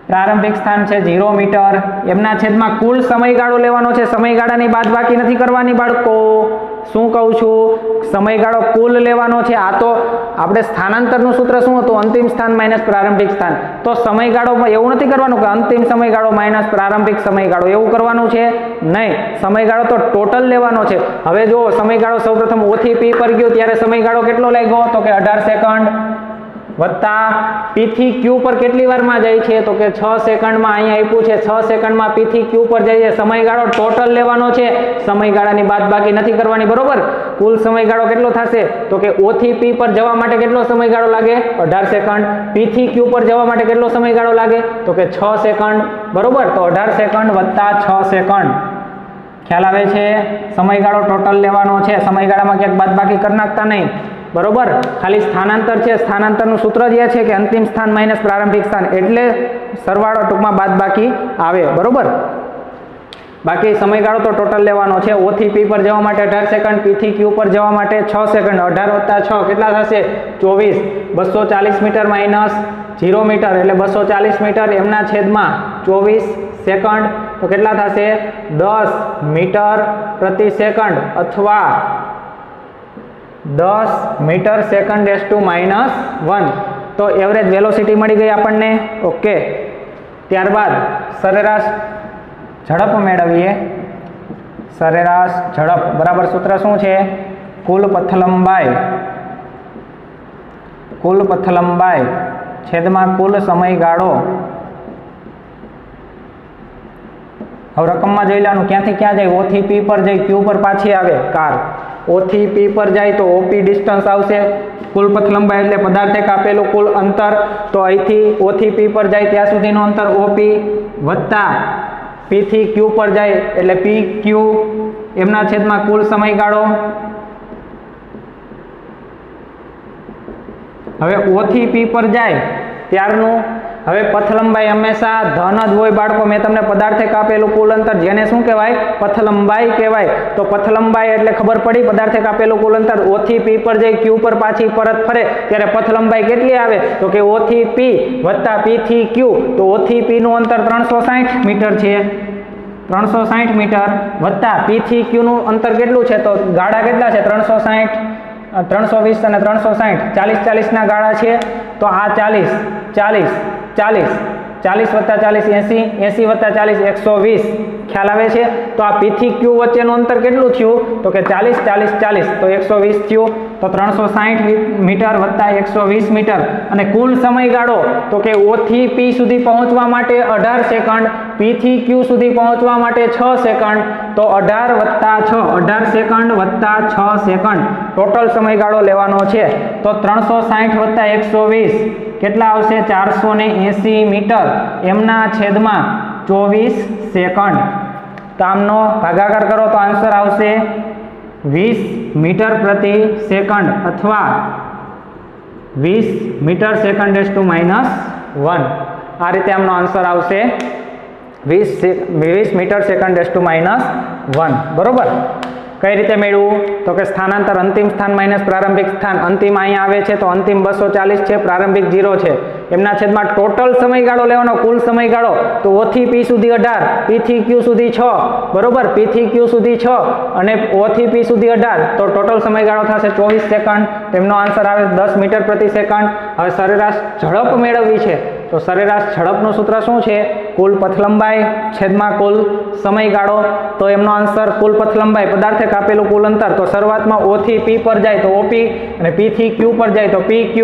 પ્રારંભિક સ્થાન છે 0 મીટર. એમના છેદમાં કુલ સમયગાળો લેવાનો છે. સમયગાળાની બાદબાકી નથી કરવાની બાળકો. શું કહું છું? સમયગાળો કુલ લેવાનો છે. આ તો આપણે સ્થાનાંતરનું સૂત્ર શું હતું? અંતિમ સ્થાન માઇનસ પ્રારંભિક સ્થાન. તો સમયગાળોમાં એવું નથી કરવાનું કે અંતિમ સમયગાળો માઇનસ પ્રારંભિક સમયગાળો, એવું કરવાનું છે નહીં. સમયગાળો તો ટોટલ લેવાનો છે. હવે જો સમયગાળો સૌપ્રથમ O થી P પર ગયો ત્યારે સમયગાળો કેટલો લાગ્યો? તો કે 18 સેકન્ડ, વત્તા P થી Q પર કેટલી વારમાં જાય છે? તો કે 6 સેકન્ડમાં. અહીંયા આપ્યું છે 6 સેકન્ડમાં P થી Q પર જાય છે. સમયગાળો ટોટલ લેવાનો છે, સમયગાળાની બાદબાકી નથી કરવાની, બરોબર. કુલ સમયગાળો કેટલો થશે? તો કે O થી P પર જવા માટે કેટલો સમયગાળો લાગે? 18 સેકન્ડ. P થી Q પર જવા માટે કેટલો સમયગાળો લાગે? તો કે 6 સેકન્ડ, બરોબર. તો 18 સેકન્ડ વત્તા 6 સેકન્ડ. ખ્યાલ આવે છે? સમયગાળો ટોટલ લેવાનો છે, સમયગાળામાં ક્યાંક બાદબાકી કરી નાખતા નહીં, બરોબર. ખાલી સ્થાનાંતર છે. સ્થાનાંતરનું સૂત્ર જે છે કે અંતિમ સ્થાન માઇનસ પ્રારંભિક સ્થાન, એટલે સરવાળો ટૂંકમાં બાદબાકી આવે, બરોબર. બાકી સમયગાળો તો ટોટલ લેવાનો છે. O થી P પર જવા માટે 18 સેકન્ડ, P થી Q પર જવા માટે 6 સેકન્ડ. 18 વત્તા 6 કેટલા થશે? 24. 240 મીટર માઇનસ 0 મીટર એટલે 240 મીટર. એમના છેદમાં 24 સેકન્ડ તો કેટલા થશે? 10 મીટર પ્રતિ સેકન્ડ અથવા 10 metre second raise to minus 1. તો એવરેજ વેલોસિટી મળી ગઈ આપણને. ઓકે, ત્યારબાદ સરેરાશ ઝડપ મેળવીએ. સરેરાશ ઝડપ બરાબર સૂત્ર શું છે? કુલ પથલંબાઈ છેદમાં કુલ સમયગાળો. હવે રકમમાં જોઈ લેવાનું ક્યાંથી ક્યાં જાય. O થી P પર જાય, Q પર પાછી આવે કાર. O થી P પર જાય તો OP ડિસ્ટન્સ આવશે. કુલ પથ લંબાઈ એટલે પદાર્થે કાપેલું કુલ અંતર. તો અહીંથી O થી P પર જાય ત્યાં સુધીનું અંતર OP વત્તા P થી Q પર જાય એટલે PQ. એમના છેદમાં કુલ સમયગાળો. હવે O થી P પર જાય ત્યારનું. હવે પથ લંબાઈ હંમેશા ધન જ હોય બાળકો. મેં તમને પદાર્થે કાપેલું કુલ અંતર, જેને શું કહેવાય? પથ લંબાઈ કહેવાય. તો પથ લંબાઈ એટલે ખબર પડી, પદાર્થે કાપેલું કુલ અંતર. O થી P પર જઈ Q પર પાછી પરત ફરે ત્યારે પથ લંબાઈ કેટલી આવે? તો કે O થી P વત્તા P થી Q. તો O થી P નું અંતર 360 મીટર છે, 360 મીટર વત્તા P થી Q નું અંતર કેટલું છે? તો ગાળા કેટલા છે? 360, 320 અને 360 40 ના ગાળા છે. તો આ 40 વત્તા 40 80, 80 વત્તા 40 120. ખ્યાલ આવે છે? તો આ P થી Q વચ્ચેનું અંતર કેટલું થયું? તો કે 40 તો 120 થયું. તો 360 મીટર વત્તા 120 મીટર. અને કુલ સમયગાળો તો કે O થી P સુધી પહોંચવા માટે 18 સેકન્ડ, P થી Q સુધી પહોંચવા માટે 6 સેકન્ડ. તો 18 વત્તા 6, 18 સેકન્ડ વત્તા 6 સેકન્ડ ટોટલ સમયગાળો લેવાનો છે. તો 360 વત્તા 120 કેટલા આવશે? 480 મીટર. એમના છેદમાં 24 સેકન્ડ. તો આમનો ભાગાકાર કરો તો આન્સર આવશે 20 મીટર પ્રતિ સેકન્ડ અથવા 20 metre second raise to minus 1. આ રીતે આમનો આન્સર આવશે 20 metre second raise to minus 1, બરોબર. કઈ રીતે મેળવું? તો કે સ્થાનાંતર અંતિમ સ્થાન માઇનસ પ્રારંભિક સ્થાન. અંતિમ અહીંયા આવે છે તો અંતિમ 240 છે, પ્રારંભિક 0 છે. એમના છેદમાં ટોટલ સમયગાળો લેવાનો, કુલ સમયગાળો. તો O થી P સુધી 18, P થી Q સુધી 6, બરોબર. P થી Q સુધી 6 અને O થી P સુધી 18. તો ટોટલ સમયગાળો થશે 24 સેકન્ડ. તેમનો આન્સર આવે 10 મીટર પ્રતિ સેકન્ડ. હવે સરેરાશ ઝડપ મેળવવી છે તો સરેરાશ ઝડપનું સૂત્ર શું છે? કુલ પથ લંબાઈ છેદમાં કુલ સમયગાળો. તો એમનો આન્સર કુલ પથ લંબાઈ પદાર્થે કાપેલું કુલ અંતર. તો શરૂઆતમાં O થી P પર જાય તો OP અને P થી Q પર જાય તો PQ.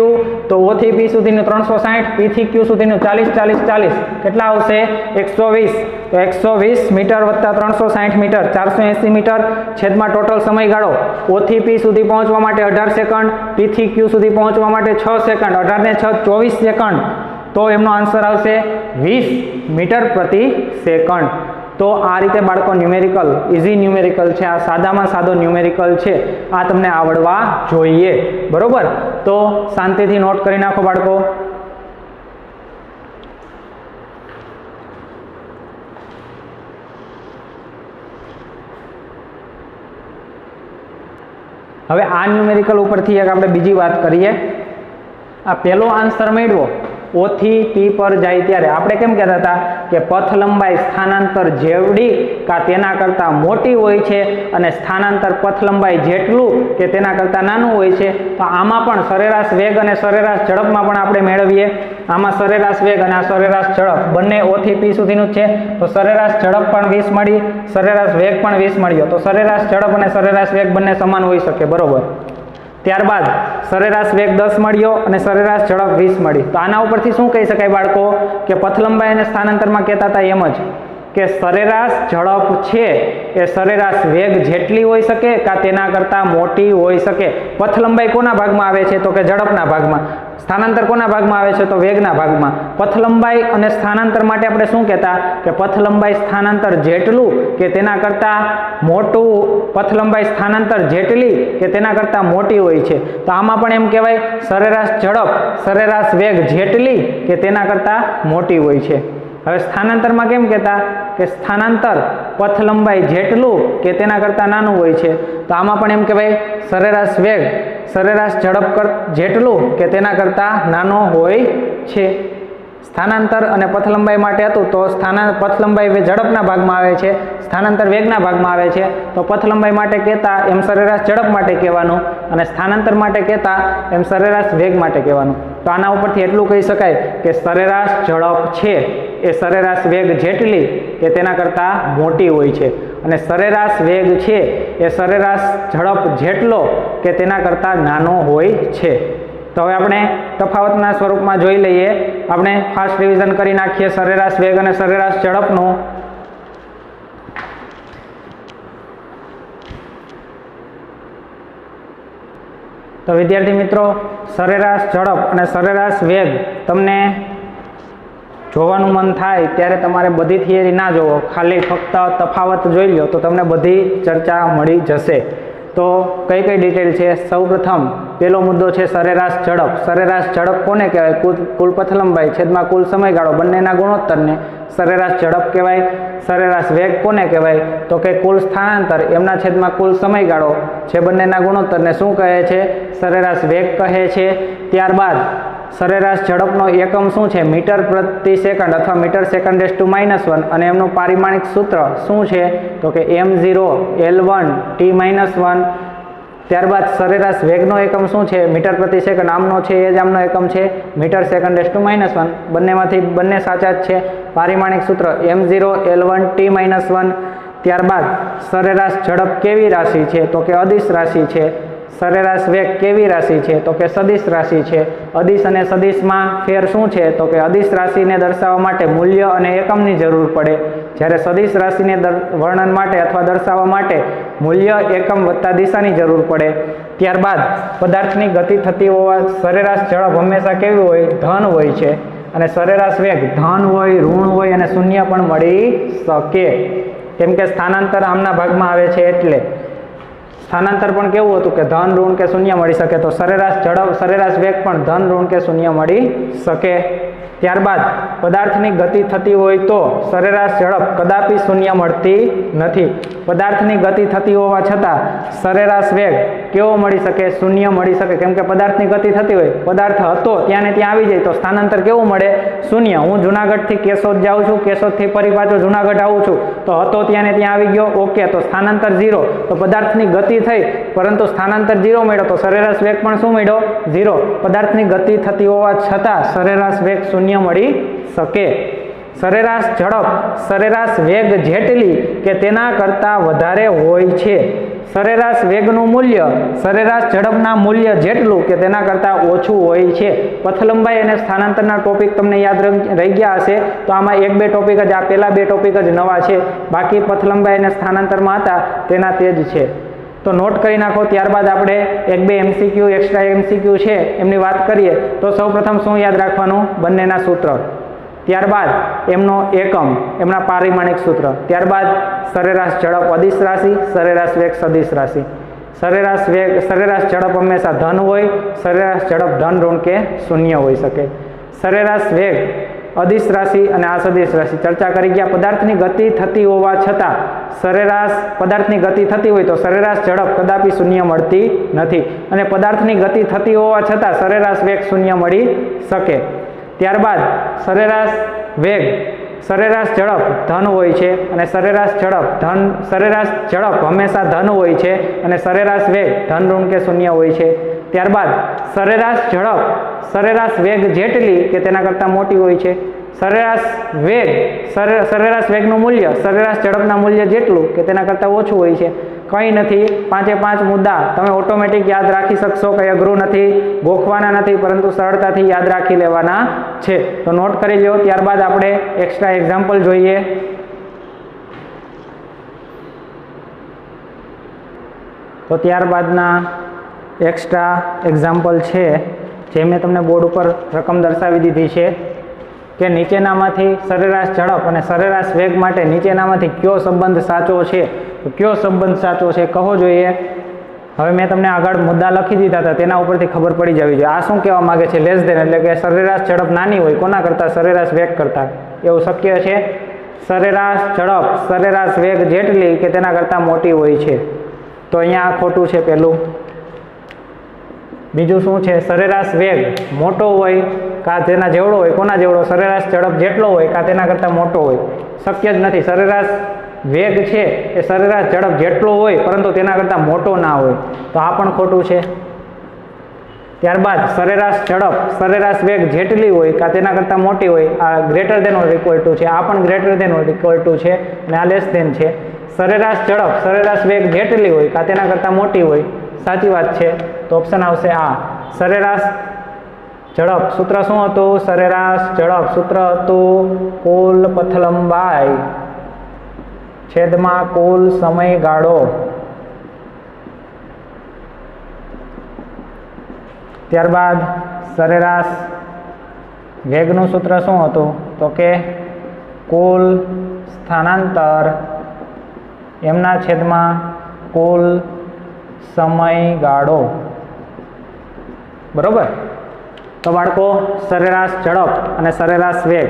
તો O થી P સુધીનું 360, P થી Q સુધીનું 40 કેટલા આવશે? 120. તો 120 મીટર વત્તા 360 મીટર 480 મીટર છેદમાં ટોટલ સમયગાળો. O થી P સુધી પહોંચવા માટે 18 સેકન્ડ, P થી Q સુધી પહોંચવા માટે 6 સેકન્ડ. 18 ને 6 24 સેકન્ડ. તો એમનો આન્સર આવશે 20 મીટર પ્રતિ સેકન્ડ. તો આ રીતે બાળકો ન્યુમેરિકલ, ઇઝી ન્યુમેરિકલ છે. આ સાદામાં સાદો ન્યુમેરિકલ છે. આ તમને આવડવા જોઈએ, બરોબર. તો શાંતિથી નોટ કરી નાખો બાળકો. હવે આ ન્યુમેરિકલ ઉપરથી એક આપણે બીજી વાત કરીએ। આ પહેલો આન્સર મેળવો O થી P પર જાય ત્યારે આપણે કેમ કહેતા હતા કે પથ લંબાઈ સ્થાનાંતર જેવડી કા તેના કરતાં મોટી હોય છે અને સ્થાનાંતર પથ લંબાઈ જેટલું કે તેના કરતાં નાનું હોય છે। તો આમાં પણ સરેરાશ વેગ અને સરેરાશ ઝડપમાં પણ આપણે મેળવીએ। આમાં સરેરાશ વેગ અને આ સરેરાશ ઝડપ બંને O થી P સુધીનું જ છે। તો સરેરાશ ઝડપ પણ 20 મળી, સરેરાશ વેગ પણ 20 મળ્યો। તો સરેરાશ ઝડપ અને સરેરાશ વેગ બંને સમાન હોઈ શકે, બરોબર। ત્યારબાદ સરેરાશ વેગ 10 મળ્યો અને સરેરાશ ઝડપ 20 મળી। તો આના ઉપરથી શું કહી શકાય બાળકો કે પથ લંબાઈ અને સ્થાનાંતરમાં કહેતા હતા એમ જ કે સરેરાશ ઝડપ છે એ સરેરાશ વેગ જેટલી હોઈ શકે કા તેના કરતાં મોટી હોઈ શકે। પથ લંબાઈ કોના ભાગમાં આવે છે તો કે ઝડપના ભાગમાં, સ્થાનાંતર કોના ભાગમાં આવે છે તો વેગના ભાગમાં। પથ લંબાઈ અને સ્થાનાંતર માટે આપણે શું કહેતા કે પથ લંબાઈ સ્થાનાંતર જેટલું કે તેના કરતાં મોટું, પથ લંબાઈ સ્થાનાંતર જેટલી કે તેના કરતાં મોટી હોય છે। તો આમાં પણ એમ કહેવાય સરેરાશ ઝડપ સરેરાશ વેગ જેટલી કે તેના કરતાં મોટી હોય છે। હવે સ્થાનાંતરમાં કેમ કહેતા કે સ્થાનાંતર પથ લંબાઈ જેટલું કે તેના કરતાં નાનું હોય છે। તો આમાં પણ એમ કહેવાય સરેરાશ વેગ સરેરાશ ઝડપ જેટલું કે તેના કરતાં નાનો હોય છે। સ્થાનાંતર અને પથ લંબાઈ માટે હતું તો પથ લંબાઈ ઝડપના ભાગમાં આવે છે, સ્થાનાંતર વેગના ભાગમાં આવે છે। તો પથ લંબાઈ માટે કહેતા એમ સરેરાશ ઝડપ માટે કહેવાનું અને સ્થાનાંતર માટે કહેતા એમ સરેરાશ વેગ માટે કહેવાનું। તો આના ઉપરથી એટલું કહી શકાય કે સરેરાશ ઝડપ છે એ સરેરાશ વેગ જેટલી કે તેના કરતાં મોટી હોય છે અને સરેરાશ વેગ છે એ સરેરાશ ઝડપ જેટલો કે તેના કરતાં નાનો હોય છે। તો હવે આપણે તફાવતના સ્વરૂપમાં જોઈ લઈએ। આપણે ફાસ્ટ રિવિઝન કરી નાખીએ સરેરાશ વેગ અને સરેરાશ ઝડપનું। તો વિદ્યાર્થી મિત્રો, સરેરાશ ઝડપ અને સરેરાશ વેગ તમને જોવાનું મન થાય ત્યારે તમારે બધી થિયરી ના જોવો, ખાલી ફક્ત તફાવત જોઈ લો તો તમને બધી ચર્ચા મળી જશે। તો કઈ કઈ ડિટેલ છે? સૌપ્રથમ પહેલો મુદ્દો છે સરેરાશ ઝડપ। સરેરાશ ઝડપ કોને કહેવાય? કુલ પથ લંબાઈ છેદમાં કુલ સમયગાળો બંનેના ગુણોત્તરને સરેરાશ ઝડપ કહેવાય। સરેરાશ વેગ કોને કહેવાય તો કે કુલ સ્થાનાંતર એમના છેદમાં કુલ સમયગાળો છે બંનેના ગુણોત્તરને શું કહે છે? સરેરાશ વેગ કહે છે। ત્યારબાદ સરેરાશ ઝડપનો એકમ શું છે? મીટર પ્રતિ સેકન્ડ અથવા મીટર સેકન્ડ -1 અને એમનું પારિમાણિક સૂત્ર શું છે તો કે m0 L1 T-1। ત્યારબાદ સરેરાશ વેગનો એકમ શું છે? મીટર પ્રતિ સેકન્ડ, આમનો છે એ જ આમનો એકમ છે મીટર સેકન્ડ -1। બંનેમાંથી બંને સાચા જ છે। પારિમાણિક સૂત્ર m0 L1 T-1। ત્યારબાદ સરેરાશ ઝડપ કેવી રાશિ છે તો કે અદિશ રાશિ છે। સરેરાશ વેગ કેવી રાશિ છે તો કે સદિશ રાશિ છે। અદિશ અને સદિશમાં ફેર શું છે તો કે અદિશ રાશિને દર્શાવવા માટે મૂલ્ય અને એકમની જરૂર પડે, જ્યારે સદિશ રાશિને વર્ણન માટે અથવા દર્શાવવા માટે મૂલ્ય, એકમ વત્તા દિશાની જરૂર પડે। ત્યારબાદ પદાર્થની ગતિ થતી હોવા સરેરાશ ઝડપ હંમેશા કેવી હોય? ધન હોય છે અને સરેરાશ વેગ ધન હોય, ઋણ હોય અને શૂન્ય પણ મળી શકે, કેમ કે સ્થાનાંતર આમના ભાગમાં આવે છે એટલે। સ્થાનાંતર પણ કેવું હતું કે ધન, ઋણ કે શૂન્ય મળી શકે, તો સરેરાશ ઝડપ સરેરાશ વેગ પણ ધન, ઋણ કે શૂન્ય મળી શકે। ત્યારબાદ પદાર્થની ગતિ થતી હોય તો સરેરાશ ઝડપ કદાપી શૂન્ય મળતી નથી। પદાર્થની ગતિ થતી હોવા છતાં સરેરાશ વેગ કેવો મળી શકે? શૂન્ય મળી શકે, કેમ કે પદાર્થની ગતિ થતી હોય, પદાર્થ હતો ત્યાં ને ત્યાં આવી જાય તો સ્થાનાંતર કેવું મળે? શૂન્ય। હું જુનાગઢથી કેશોદ જાઉં છું, કેશોદથી ફરી પાછો જુનાગઢ આવું છું તો હતો ત્યાં ને ત્યાં આવી ગયો, ઓકે, તો સ્થાનાંતર 0। તો પદાર્થની ગતિ થઈ પરંતુ સ્થાનાંતર 0 મળ્યો તો સરેરાશ વેગ પણ શું મળ્યો? 0। પદાર્થની ગતિ થતી હોવા છતાં સરેરાશ વેગ શૂન્ય મળી શકે। સરેરાશ ઝડપ સરેરાશ વેગ જેટલી કે તેના કરતાં વધારે હોય છે। સરેરાશ વેગનું મૂલ્ય સરેરાશ ઝડપના મૂલ્ય જેટલું કે તેના કરતાં ઓછું હોય છે। પથ લંબાઈ અને સ્થાનાંતરના ટોપિક તમને યાદ રહી ગયા હશે, તો આમાં 1-2 ટોપિક જ, આ પહેલા 2 ટોપિક જ નવા છે, બાકી પથ લંબાઈ અને સ્થાનાંતરમાં હતા તેના તે જ છે, તો નોટ કરી નાખો। ત્યારબાદ આપણે 1-2 MCQ એક્સ્ટ્રા MCQ છે એમની વાત કરીએ તો સૌપ્રથમ શું યાદ રાખવાનું? બંનેના સૂત્ર, ત્યારબાદ એમનો એકમ, એમના પારિમાણિક સૂત્ર, ત્યારબાદ સરેરાશ ઝડપ અદિશ રાશિ, સરેરાશ વેગ સદિશ રાશિ। સરેરાશ વેગ સરેરાશ ઝડપ હંમેશા ધન હોય, સરેરાશ ઝડપ ધન, ઋણ કે શૂન્ય હોઈ શકે। સરેરાશ વેગ અદિશ રાશિ અને આ સદિશ રાશિ ચર્ચા કરી ગયા। પદાર્થની ગતિ થતી હોવા છતાં સરેરાશ પદાર્થની ગતિ થતી હોય તો સરેરાશ ઝડપ કદાપી શૂન્ય મળતી નથી અને પદાર્થની ગતિ થતી હોવા છતાં સરેરાશ વેગ શૂન્ય મળી શકે। ત્યારબાદ સરેરાશ વેગ સરેરાશ ઝડપ ધન હોય છે અને સરેરાશ ઝડપ હંમેશા ધન હોય છે અને સરેરાશ વેગ ધન ઋણ કે શૂન્ય હોય છે। ત્યારબાદ સરેરાશ ઝડપ સરેરાશ વેગ જેટલી કે તેના કરતાં મોટી હોય છે। સરેરાશ વેગનું મૂલ્ય સરેરાશ ઝડપના મૂલ્ય જેટલું કે તેના કરતાં ઓછું હોય છે। કંઈ નથી, 5 મુદ્દા તમે ઓટોમેટિક યાદ રાખી શકશો, કંઈ અઘરું નથી, ગોખવાના નથી, પરંતુ સરળતાથી યાદ રાખી લેવાના છે। તો નોટ કરી લો। ત્યારબાદ આપણે એક્સ્ટ્રા એક્ઝામ્પલ જોઈએ। તો ત્યારબાદના એક્સ્ટ્રા એક્ઝામ્પલ છે જે મેં તમને બોર્ડ ઉપર રકમ દર્શાવી દીધી છે કે નીચેનામાંથી સરેરાશ ઝડપ અને સરેરાશ વેગ માટે નીચેનામાંથી કયો સંબંધ સાચો છે? તો કયો સંબંધ સાચો છે કહો જોઈએ। હવે મેં તમને આગળ મુદ્દા લખી દીધા હતા, તેના ઉપરથી ખબર પડી જવી જોઈએ। આ શું કહેવા માગે છે? લેસ ધેન, એટલે કે સરેરાશ ઝડપ નાની હોય કોના કરતાં? સરેરાશ વેગ કરતાં। એવું શક્ય છે? સરેરાશ ઝડપ સરેરાશ વેગ જેટલી કે તેના કરતાં મોટી હોય છે। તો અહીંયા આ ખોટું છે પહેલું। બીજું શું છે? સરેરાશ વેગ મોટો હોય કાં તેના જેવડો હોય, કોના જેવડો? સરેરાશ ઝડપ જેટલો હોય કાં તેના કરતાં મોટો હોય। શક્ય જ નથી। સરેરાશ વેગ છે એ સરેરાશ ઝડપ જેટલો હોય પરંતુ તેના કરતાં મોટો ના હોય, તો આ પણ ખોટું છે। ત્યારબાદ સરેરાશ ઝડપ સરેરાશ વેગ જેટલી હોય કાં તેના કરતાં મોટી હોય, આ greater than or equal to છે, આ પણ greater than or equal to છે અને આ લેસ ધેન છે। સરેરાશ ઝડપ સરેરાશ વેગ જેટલી હોય કાં તેના કરતાં મોટી હોય, સાચી વાત છે, તો ઓપ્શન આવશે આ। સરેરાશ ઝડપ સૂત્ર શું હતું? સરેરાશ ઝડપ સૂત્ર હતું કુલ પથલંબાઈ છેદમાં કુલ સમયગાળો। ત્યારબાદ સરેરાશ વેગનું સૂત્ર શું હતું? તો કે કુલ સ્થાનાંતર એમના છેદમાં કુલ સમયગાળો। બરોબર? તો બાળકો સરેરાશ ઝડપ અને સરેરાશ વેગ,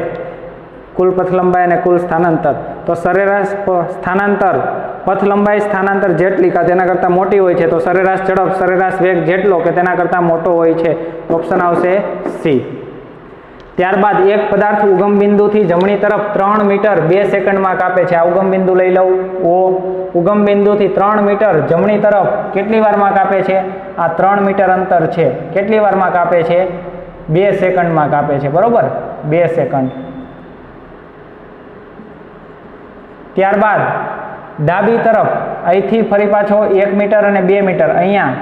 કુલ પથલંબાઈ અને કુલ સ્થાનાંતર, તો સરેરાશ સ્થાનાંતર પથલંબાઈ સ્થાનાંતર જેટલી કે તેના કરતાં મોટી હોય છે, તો સરેરાશ ઝડપ સરેરાશ વેગ જેટલો કે તેના કરતાં મોટો હોય છે, ઓપ્શન આવશે સી। ત્યારબાદ એક પદાર્થ ઉગમ બિંદુથી જમણી તરફ 3 મીટર 2 સેકન્ડમાં કાપે છે। આ ઉગમ બિંદુ લઈ લઉં ઓ, ઉગમ બિંદુથી 3 મીટર જમણી તરફ કેટલી વારમાં કાપે છે? આ 3 મીટર અંતર છે, કેટલી વારમાં કાપે છે? 2 સેકન્ડમાં કાપે છે। બરોબર? 2 સેકન્ડ। ત્યારબાદ ડાબી તરફ અહીંથી ફરી પાછો 1 મીટર અને 2 મીટર, અહીંયા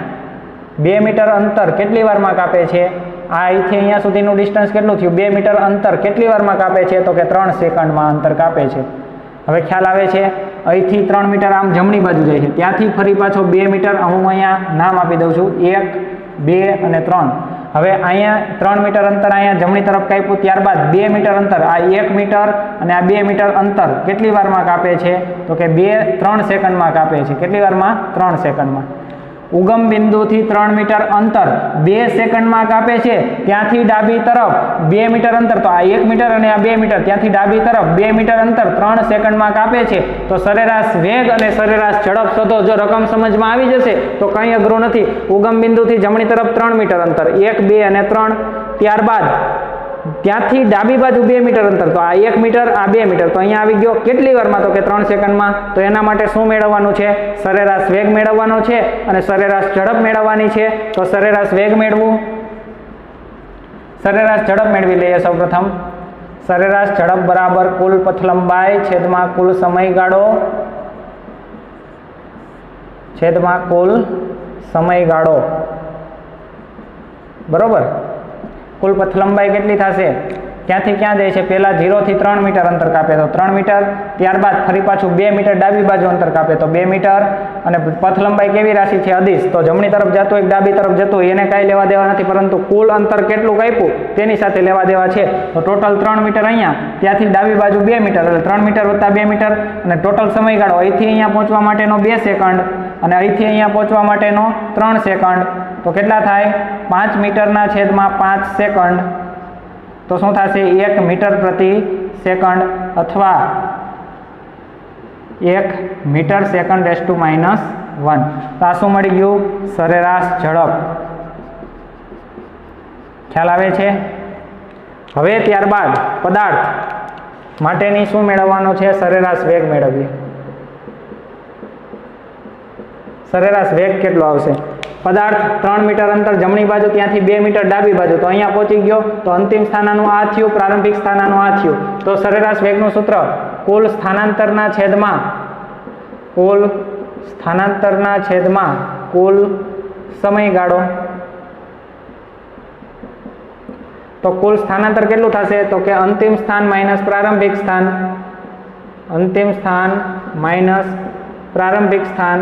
2 મીટર અંતર કેટલી વારમાં કાપે છે? આ અહીંથી અહીંયા સુધીનું ડિસ્ટન્સ કેટલું થયું? 2 મીટર અંતર કેટલી વારમાં કાપે છે? તો કે 3 સેકન્ડમાં અંતર કાપે છે। હવે ખ્યાલ આવે છે? અહીંથી 3 મીટર આમ જમણી બાજુ જાય છે, ત્યાંથી ફરી પાછો 2 મીટર, હું અહીંયા નામ આપી દઉં છું 1, 2 અને 3। હવે અહીંયા 3 મીટર અંતર અહીંયા જમણી તરફ કાપ્યું, ત્યારબાદ 2 મીટર અંતર, આ 1 મીટર અને આ 2 મીટર અંતર કેટલી વારમાં કાપે છે? તો કે 3 સેકન્ડમાં કાપે છે। કેટલી વારમાં? 3 સેકન્ડમાં। ઉગમ બિંદુથી 3 મીટર અંતર 2 સેકન્ડમાં કાપે છે, ત્યાંથી ડાબી તરફ 2 મીટર અંતર, તો આ 1 મીટર અને આ 2 મીટર, ત્યાંથી ડાબી તરફ 2 મીટર અંતર 3 સેકન્ડમાં કાપે છે, તો સરેરાશ વેગ અને સરેરાશ ઝડપ શોધો। જો રકમ સમજમાં આવી જશે તો કંઈ અઘરું નથી। ઉગમ બિંદુથી જમણી તરફ 3 મીટર અંતર, 1, 2 અને 3, ત્યારબાદ ત્યાંથી ડાબી બાજુ 2 મીટર અંતર, તો આ 1 મીટર આ 2 મીટર, તો અહીંયા આવી ગયો કેટલી વારમાં? તો કે 3 સેકન્ડમાં। તો એના માટે શું મેળવવાનું છે? સરેરાશ વેગ મેળવવાનો છે અને સરેરાશ ઝડપ મેળવવાની છે। તો સરેરાશ વેગ મેળવવું, સરેરાશ ઝડપ મેળવી લઈએ સૌપ્રથમ। સરેરાશ ઝડપ બરાબર કુલ પથલંબાઈ છેદમાં કુલ સમયગાળો છેદમાં કુલ સમયગાળો। બરોબર? કુલ પથલંબાઈ કેટલી થશે? ક્યાંથી ક્યાં જાય છે? પહેલાં 0 થી 3 મીટર અંતર કાપે તો 3 મીટર, ત્યારબાદ ફરી પાછું 2 મીટર ડાબી બાજુ અંતર કાપે તો 2 મીટર, અને પથલંબાઈ કેવી રાશિ છે? અદિશ, તો જમણી તરફ જતું હોય ડાબી તરફ જતું હોય એને કાંઈ લેવા દેવા નથી, પરંતુ કુલ અંતર કેટલું કાપ્યું તેની સાથે લેવા દેવા છે। તો ટોટલ 3 મીટર અહીંયા, ત્યાંથી ડાબી બાજુ 2 મીટર, એટલે 3 મીટર વત્તા 2 મીટર, અને ટોટલ સમયગાળો અહીંથી અહીંયા પહોંચવા માટેનો 2 સેકન્ડ અને અહીંથી અહીંયા પહોંચવા માટેનો 3 સેકન્ડ, તો કેટલા થાય? 5 મીટરના છેદમાં 5 સેકન્ડ तो शुं थशे 1 मीटर प्रति सेकंड अथवा 1 मीटर सेकंड रेज़ टू -1। तो आ शुं मळी गयुं? सरेराश झड़प। ख्याल आवे छे? हवे त्यारबाद पदार्थ माटेनी शुं मेळववानो छे? सरेराश वेग मेळवीए। सरेराश वेग केटलो आवशे? पदार्थ 3 मीटर अंतर जमणी बाजू, त्यांथी 2 मीटर डाबी बाजू, तो अहींया पहोंची गयो, तो अंतिम स्थान आनुं आ थयुं, प्रारंभिक स्थान आनुं आ थयुं। तो सरेराश वेगनुं सूत्र कुल स्थानांतरना छेदमां कुल समयगाळो। तो कुल स्थानांतर केटलुं थशे? तो के अंतिम स्थान माइनस प्रारंभिक स्थान, अंतिम स्थान माइनस प्रारंभिक स्थान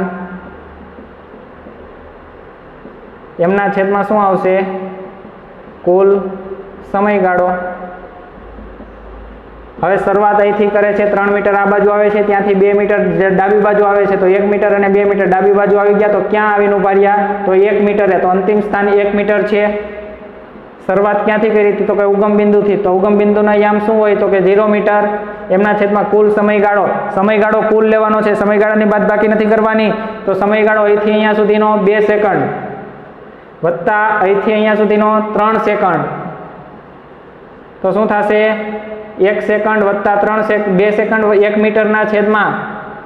एमना छेदमां शुं आवशे? कुल समयगाळो। हवे शरूआत અહીંથી કરે છે, 3 मीटर आ बाजू आवे छे, त्यांथी 2 मीटर डाबी बाजू आवे छे, तो 1 मीटर અને 2 मीटर डाबी बाजू આવી ગયા, તો ક્યાં આવીને ઉભા રહ્યા? તો 1 मीटर है, तो अंतिम स्थान 1 मीटर છે। શરૂઆત ક્યાંથી કરી હતી? તો કે ઉગમ બિંદુથી। તો ઉગમ બિંદુનો યામ શું હોય? તો કે 0 મીટર। એમના છેદમાં કુલ સમયગાળો, સમયગાળો કુલ લેવાનો છે, સમયગાળાની બાદબાકી નથી કરવાની। તો સમયગાળો અહીંથી અહીંયા સુધીનો 2 સેકન્ડ વત્તા અહીંથી અહીંયા સુધીનો 3 સેકન્ડ, તો શું થશે? 1 સેકન્ડ વત્તા 2 સેકન્ડ 1 મીટરના છેદમાં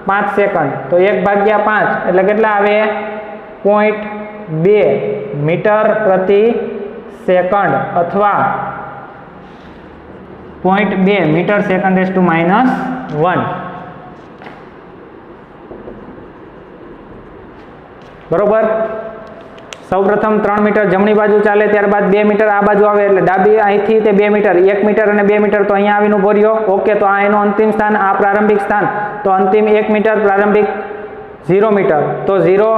5 સેકન્ડ, તો 1/5 એટલે કેટલા આવે? 0.2 મીટર પ્રતિ सेकंड अथवा 0.2 मीटर सेकंड रेज़ टू -1। बरोबर। सौ प्रथम 3 मीटर जमणी बाजू चाले, त्यारबाद 2 मीटर आ बाजू आवे, એટલે ડાબી અહીંથી તે 2 મીટર, 1 मीटर અને 2 मीटर, तो અહીંયા આવીને ઉભો રહ્યો। ओके, तो आ એનો અંતિમ સ્થાન, આ પ્રારંભિક સ્થાન, તો અંતિમ 1 मीटर, प्रारंभिक 0 मीटर, तो 0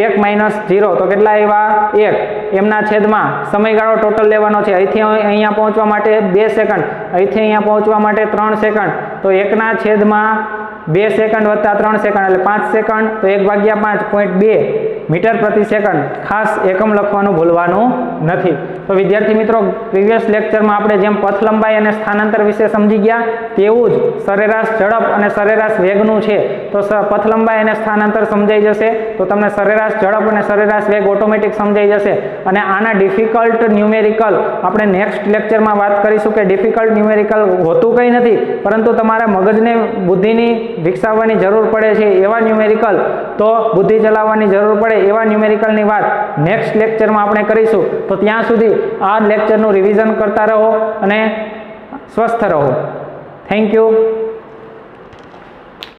1 - 0 तो કેટલા આવ્યા? 1। એમના છેદમાં સમયગાળો ટોટલ લેવાનો છે, અહીંથી અહીંયા પહોંચવા માટે 2 સેકન્ડ, અહીંથી અહીંયા પહોંચવા માટે 3 સેકન્ડ, તો 1ના છેદમાં 2 સેકન્ડ વત્તા 3 સેકન્ડ એટલે 5 સેકન્ડ, તો 1/5 0.2 मीटर प्रति सेकंड। खास एकम लखवानुं भूलवानुं नथी। तो विद्यार्थी मित्रों, प्रीवियस लेक्चर में आपणे जेम पथ लंबाई अने स्थानांतर विषे समझी गया, तेवुं ज सरेराश झड़प अने सरेराश वेगनुं छे। तो पथ लंबाई अने स्थानांतर समजाई जशे, तो तमने सरेराश झड़प अने सरेराश वेग ऑटोमेटिक समजाई जशे। अने आना डिफिकल्ट न्यूमेरिकल आपणे नेक्स्ट लेक्चर में बात करीशुं के डिफिकल्ट न्यूमेरिकल होतुं कंई नथी, परंतु तमारा मगजने बुद्धिनी विकसाववानी जरूर पड़े छे एवा न्यूमेरिकल, तो बुद्धि चलाववानी जरूर पड़े एवा न्यूमेरिकलनी वात नेक्स्ट लेक्चर में आपणे करीशुं। तो त्यां सुधी आ लेक्चरनुं रिविजन करता रहो अने स्वस्थ रहो। Thank you.